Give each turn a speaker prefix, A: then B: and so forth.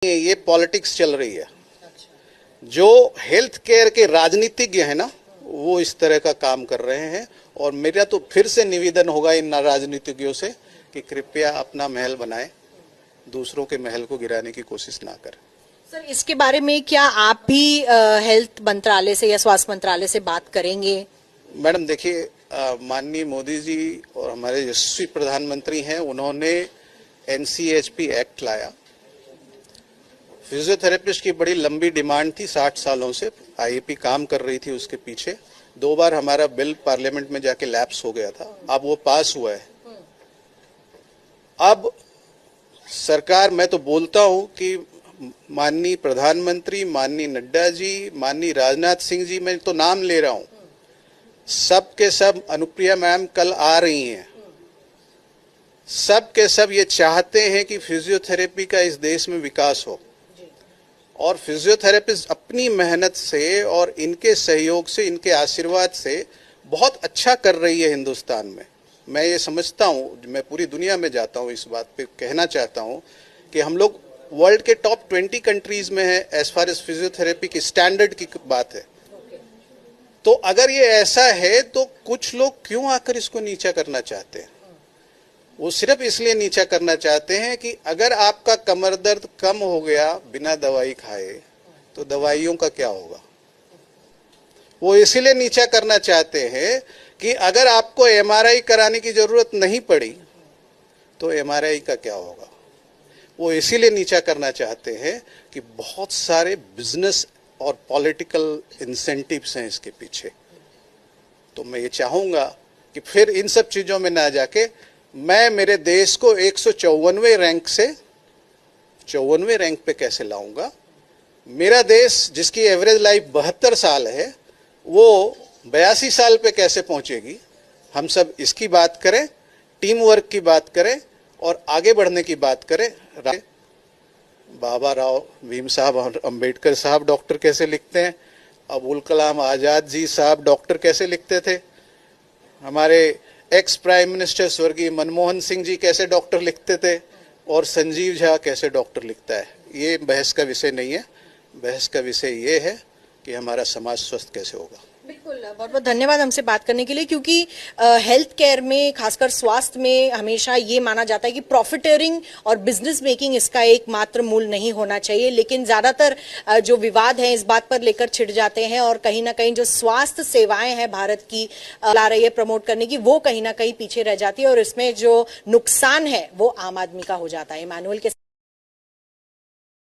A: ये पॉलिटिक्स चल रही है। जो हेल्थ केयर के राजनीतिज्ञ है ना, वो इस तरह का काम कर रहे हैं। और मेरा तो फिर से निवेदन होगा इन राजनीतिज्ञों से कि कृपया अपना महल बनाएं, दूसरों के महल को गिराने की कोशिश ना करें।
B: सर, इसके बारे में क्या आप भी हेल्थ मंत्रालय से या स्वास्थ्य मंत्रालय से बात करेंगे?
A: मैडम देखिए, माननीय मोदी जी और हमारे यशस्वी प्रधानमंत्री हैं, उन्होंने NCHP एक्ट लाया। फिजियोथेरेपिस्ट की बड़ी लंबी डिमांड थी, 60 सालों से IAP काम कर रही थी उसके पीछे। 2 बार हमारा बिल पार्लियामेंट में जाके लैप्स हो गया था, अब वो पास हुआ है। अब सरकार, मैं तो बोलता हूं कि माननीय प्रधानमंत्री, माननीय नड्डा जी, माननीय राजनाथ सिंह जी, मैं तो नाम ले रहा हूं, सब के सब, अनुप्रिया मैम कल आ रही हैं, सब के सब ये चाहते हैं कि फिजियोथेरेपी का इस देश में विकास हो। और फिजियोथेरेपिस्ट अपनी मेहनत से और इनके सहयोग से, इनके आशीर्वाद से बहुत अच्छा कर रही है हिंदुस्तान में। मैं ये समझता हूँ, मैं पूरी दुनिया में जाता हूँ, इस बात पे कहना चाहता हूँ कि हम लोग वर्ल्ड के टॉप 20 कंट्रीज में है एज फार एज फिजियोथेरेपी की स्टैंडर्ड की बात है। तो अगर ये ऐसा है तो कुछ लोग क्यों आकर इसको नीचा करना चाहते हैं? वो सिर्फ इसलिए नीचा करना चाहते हैं कि अगर आपका कमर दर्द कम हो गया बिना दवाई खाए तो दवाइयों का क्या होगा। वो इसीलिए नीचा करना चाहते हैं कि अगर आपको MRI कराने की जरूरत नहीं पड़ी तो MRI का क्या होगा। वो इसीलिए नीचा करना चाहते हैं कि बहुत सारे बिजनेस और पॉलिटिकल इंसेंटिव्स हैं इसके पीछे। तो मैं ये चाहूंगा कि फिर इन सब चीजों में ना जाके मैं मेरे देश को 154वें रैंक से 54वें रैंक पे कैसे लाऊंगा। मेरा देश जिसकी एवरेज लाइफ 72 साल है, वो 82 साल पे कैसे पहुंचेगी। हम सब इसकी बात करें, टीम वर्क की बात करें और आगे बढ़ने की बात करें। बाबा राव भीम साहब अंबेडकर साहब डॉक्टर कैसे लिखते हैं, अबुल कलाम आजाद जी साहब डॉक्टर कैसे लिखते थे, हमारे एक्स प्राइम मिनिस्टर स्वर्गीय मनमोहन सिंह जी कैसे डॉक्टर लिखते थे, और संजीव झा कैसे डॉक्टर लिखता है। ये बहस का विषय नहीं है। बहस का विषय ये है कि हमारा समाज स्वस्थ कैसे होगा।
B: बिल्कुल, बहुत बहुत धन्यवाद हमसे बात करने के लिए, क्योंकि हेल्थ केयर में, खासकर स्वास्थ्य में, हमेशा ये माना जाता है कि प्रॉफिटरिंग और बिजनेस मेकिंग इसका एकमात्र मूल नहीं होना चाहिए। लेकिन ज्यादातर जो विवाद है इस बात पर लेकर छिड़ जाते हैं और कहीं ना कहीं जो स्वास्थ्य सेवाएं हैं भारत की ला रही है प्रमोट करने की, वो कहीं ना कहीं पीछे रह जाती है और इसमें जो नुकसान है वो आम आदमी का हो जाता है। इमानुअल के